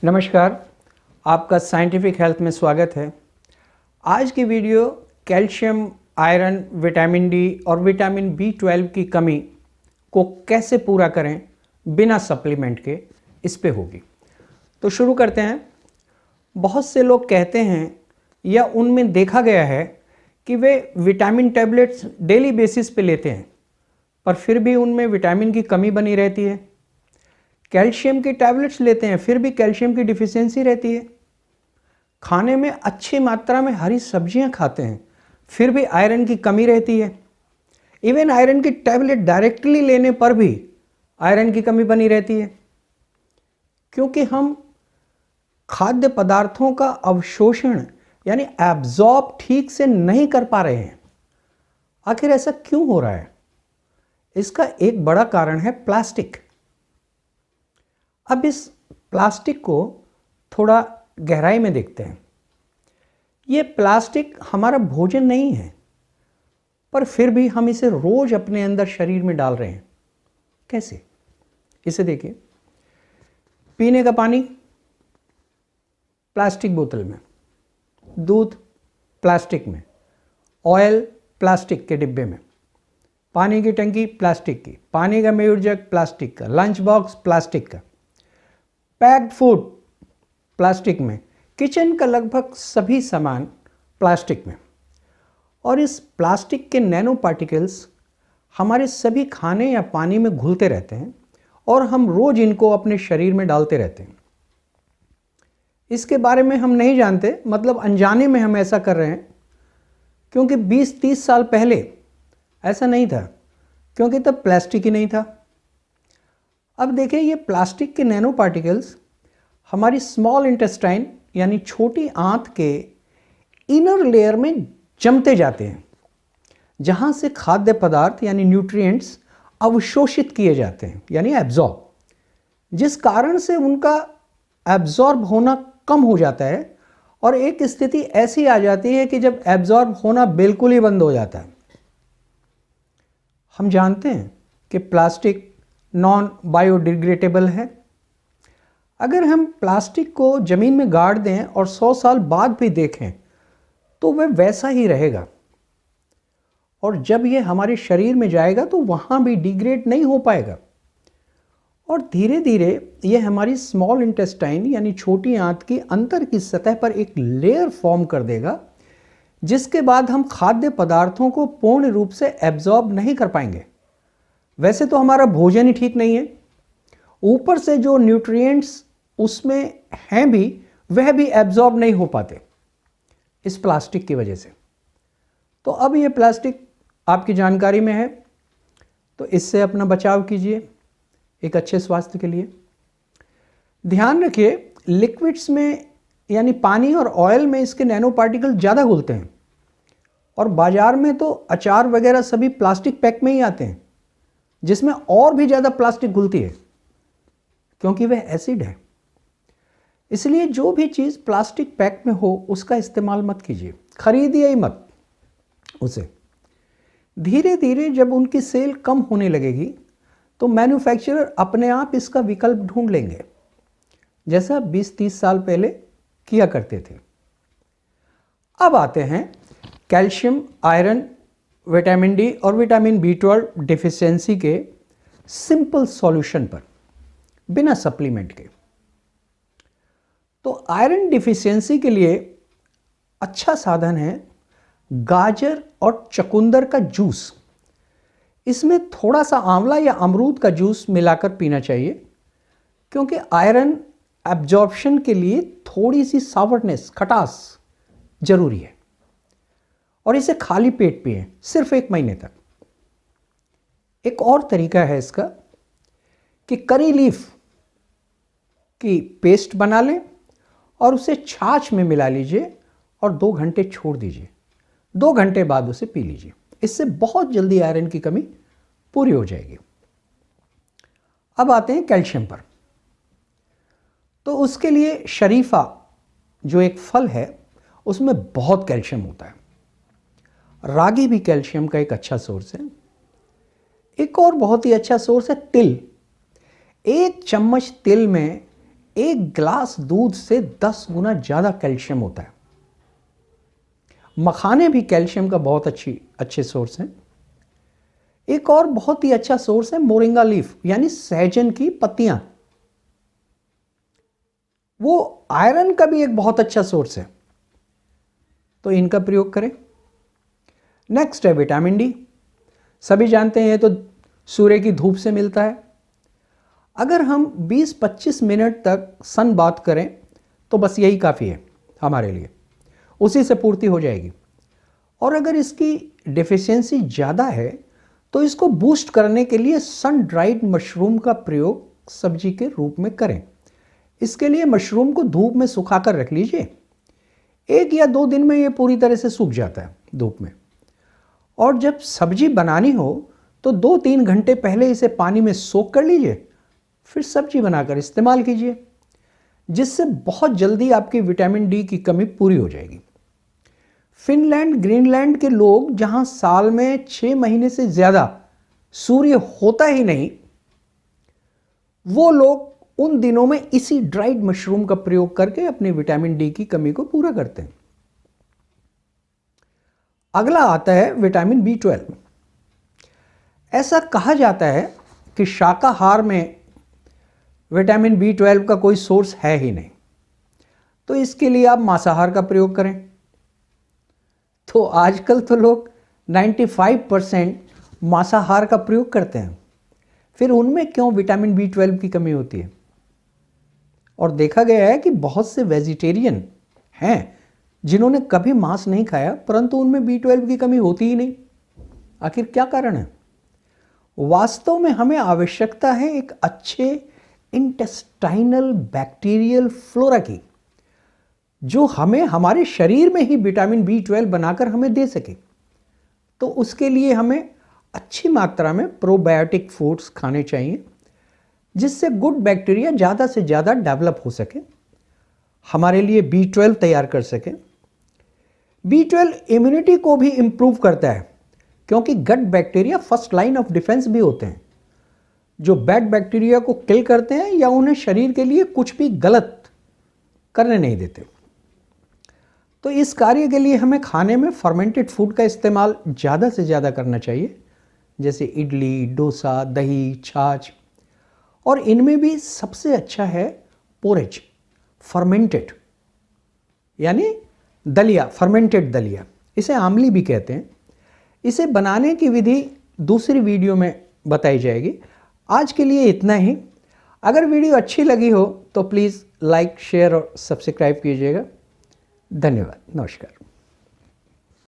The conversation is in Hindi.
नमस्कार, आपका साइंटिफिक हेल्थ में स्वागत है। आज की video calcium, iron, vitamin D और विटामिन B12 की कमी को कैसे पूरा करें बिना सप्लीमेंट के, इस पे होगी। तो शुरू करते हैं। बहुत से लोग कहते हैं या उनमें देखा गया है कि वे विटामिन टैबलेट्स डेली बेसिस पे लेते हैं, पर फिर भी उनमें विटामिन की कमी बनी रहती है। कैल्शियम की टैबलेट्स लेते हैं, फिर भी कैल्शियम की डिफिशियंसी रहती है। खाने में अच्छी मात्रा में हरी सब्जियां खाते हैं, फिर भी आयरन की कमी रहती है। इवन आयरन की टैबलेट डायरेक्टली लेने पर भी आयरन की कमी बनी रहती है, क्योंकि हम खाद्य पदार्थों का अवशोषण यानी एब्जॉर्ब ठीक से नहीं कर पा रहे हैं। आखिर ऐसा क्यों हो रहा है? इसका एक बड़ा कारण है प्लास्टिक। अब इस प्लास्टिक को थोड़ा गहराई में देखते हैं। ये प्लास्टिक हमारा भोजन नहीं है, पर फिर भी हम इसे रोज अपने अंदर शरीर में डाल रहे हैं। कैसे? इसे देखिए। पीने का पानी प्लास्टिक बोतल में, दूध प्लास्टिक में, ऑयल प्लास्टिक के डिब्बे में, पानी की टंकी प्लास्टिक की, पानी का मयूर जग प्लास्टिक का, लंच बॉक्स प्लास्टिक का, पैक्ड फूड प्लास्टिक में, किचन का लगभग सभी सामान प्लास्टिक में। और इस प्लास्टिक के नैनो पार्टिकल्स हमारे सभी खाने या पानी में घुलते रहते हैं और हम रोज इनको अपने शरीर में डालते रहते हैं। इसके बारे में हम नहीं जानते, मतलब अनजाने में हम ऐसा कर रहे हैं, क्योंकि 20-30 साल पहले ऐसा नहीं था, क्योंकि तब प्लास्टिक ही नहीं था। अब देखिए, ये प्लास्टिक के नैनो पार्टिकल्स हमारी स्मॉल इंटेस्टाइन यानी छोटी आंत के इनर लेयर में जमते जाते हैं, जहां से खाद्य पदार्थ यानी न्यूट्रिएंट्स अवशोषित किए जाते हैं यानी एब्जॉर्ब, जिस कारण से उनका एब्जॉर्ब होना कम हो जाता है और एक स्थिति ऐसी आ जाती है कि जब एब्जॉर्ब होना बिल्कुल ही बंद हो जाता है। हम जानते हैं कि प्लास्टिक नॉन बायोडिग्रेडेबल है। अगर हम प्लास्टिक को ज़मीन में गाड़ दें और 100 साल बाद भी देखें तो वह वैसा ही रहेगा, और जब यह हमारे शरीर में जाएगा तो वहाँ भी डिग्रेड नहीं हो पाएगा, और धीरे धीरे यह हमारी स्मॉल इंटेस्टाइन यानी छोटी आंत की अंदर की सतह पर एक लेयर फॉर्म कर देगा, जिसके बाद हम खाद्य पदार्थों को पूर्ण रूप से एब्जॉर्ब नहीं कर पाएंगे। वैसे तो हमारा भोजन ही ठीक नहीं है, ऊपर से जो न्यूट्रिएंट्स उसमें हैं भी, वह भी एब्जॉर्ब नहीं हो पाते इस प्लास्टिक की वजह से। तो अब ये प्लास्टिक आपकी जानकारी में है, तो इससे अपना बचाव कीजिए एक अच्छे स्वास्थ्य के लिए। ध्यान रखिए, लिक्विड्स में यानी पानी और ऑयल में इसके नैनो पार्टिकल ज़्यादा घुलते हैं, और बाजार में तो अचार वगैरह सभी प्लास्टिक पैक में ही आते हैं, जिसमें और भी ज़्यादा प्लास्टिक घुलती है, क्योंकि वह एसिड है। इसलिए जो भी चीज़ प्लास्टिक पैक में हो उसका इस्तेमाल मत कीजिए, खरीदिए ही मत उसे। धीरे धीरे जब उनकी सेल कम होने लगेगी तो मैन्युफैक्चरर अपने आप इसका विकल्प ढूंढ लेंगे, जैसा 20-30 साल पहले किया करते थे। अब आते हैं कैल्शियम, आयरन, विटामिन डी और विटामिन B12 डिफिशियंसी के सिंपल सॉल्यूशन पर बिना सप्लीमेंट के। तो आयरन डिफिशियंसी के लिए अच्छा साधन है गाजर और चुकंदर का जूस। इसमें थोड़ा सा आंवला या अमरूद का जूस मिलाकर पीना चाहिए, क्योंकि आयरन एब्जॉर्प्शन के लिए थोड़ी सी सावरनेस, खटास जरूरी है, और इसे खाली पेट पिएं सिर्फ 1 महीने तक। एक और तरीका है इसका कि करी लीफ की पेस्ट बना लें और उसे छाछ में मिला लीजिए और 2 घंटे छोड़ दीजिए। 2 घंटे बाद उसे पी लीजिए। इससे बहुत जल्दी आयरन की कमी पूरी हो जाएगी। अब आते हैं कैल्शियम पर। तो उसके लिए शरीफा जो एक फल है, उसमें बहुत कैल्शियम होता है। रागी भी कैल्शियम का एक अच्छा सोर्स है। एक और बहुत ही अच्छा सोर्स है तिल। 1 चम्मच तिल में एक गिलास दूध से 10 गुना ज़्यादा कैल्शियम होता है। मखाने भी कैल्शियम का बहुत अच्छे सोर्स हैं। एक और बहुत ही अच्छा सोर्स है मोरिंगा लीफ, यानी सहजन की पत्तियां। वो आयरन का भी एक बहुत अच्छा सोर्स है, तो इनका प्रयोग करें। नेक्स्ट है विटामिन डी। सभी जानते हैं ये तो सूर्य की धूप से मिलता है। अगर हम 20-25 मिनट तक सन बाथ करें तो बस यही काफ़ी है हमारे लिए, उसी से पूर्ति हो जाएगी। और अगर इसकी डेफिशिएंसी ज़्यादा है तो इसको बूस्ट करने के लिए सन ड्राइड मशरूम का प्रयोग सब्जी के रूप में करें। इसके लिए मशरूम को धूप में सुखाकर रख लीजिए। 1 या 2 दिन में ये पूरी तरह से सूख जाता है धूप में। और जब सब्जी बनानी हो तो 2-3 घंटे पहले इसे पानी में सोख कर लीजिए, फिर सब्जी बनाकर इस्तेमाल कीजिए, जिससे बहुत जल्दी आपकी विटामिन डी की कमी पूरी हो जाएगी। फिनलैंड, ग्रीनलैंड के लोग जहां साल में 6 महीने से ज़्यादा सूर्य होता ही नहीं, वो लोग उन दिनों में इसी ड्राइड मशरूम का प्रयोग करके अपनी विटामिन डी की कमी को पूरा करते हैं। अगला आता है विटामिन B12। ऐसा कहा जाता है कि शाकाहार में विटामिन B12 का कोई सोर्स है ही नहीं, तो इसके लिए आप मांसाहार का प्रयोग करें। तो आजकल तो लोग 95% मांसाहार का प्रयोग करते हैं, फिर उनमें क्यों विटामिन B12 की कमी होती है? और देखा गया है कि बहुत से वेजिटेरियन हैं जिन्होंने कभी मांस नहीं खाया, परंतु उनमें B12 की कमी होती ही नहीं। आखिर क्या कारण है? वास्तव में हमें आवश्यकता है एक अच्छे इंटेस्टाइनल बैक्टीरियल फ्लोरा की, जो हमें हमारे शरीर में ही विटामिन B12 बनाकर हमें दे सके। तो उसके लिए हमें अच्छी मात्रा में प्रोबायोटिक फूड्स खाने चाहिए, जिससे गुड बैक्टीरिया ज़्यादा से ज़्यादा डेवलप हो सके, हमारे लिए B12 तैयार कर सके। B12 इम्यूनिटी को भी इम्प्रूव करता है, क्योंकि gut bacteria first line of defence भी होते हैं, जो बैड बैक्टीरिया को किल करते हैं या उन्हें शरीर के लिए कुछ भी गलत करने नहीं देते। तो इस कार्य के लिए हमें खाने में फर्मेंटेड फूड का इस्तेमाल ज़्यादा से ज़्यादा करना चाहिए, जैसे इडली, डोसा, दही, छाछ। और इनमें भी सबसे अच्छा है पोरेज, फर्मेंटेड, यानी दलिया, फर्मेंटेड दलिया। इसे आमली भी कहते हैं। इसे बनाने की विधि दूसरी वीडियो में बताई जाएगी। आज के लिए इतना ही। अगर वीडियो अच्छी लगी हो तो प्लीज़ लाइक, शेयर और सब्सक्राइब कीजिएगा। धन्यवाद। नमस्कार।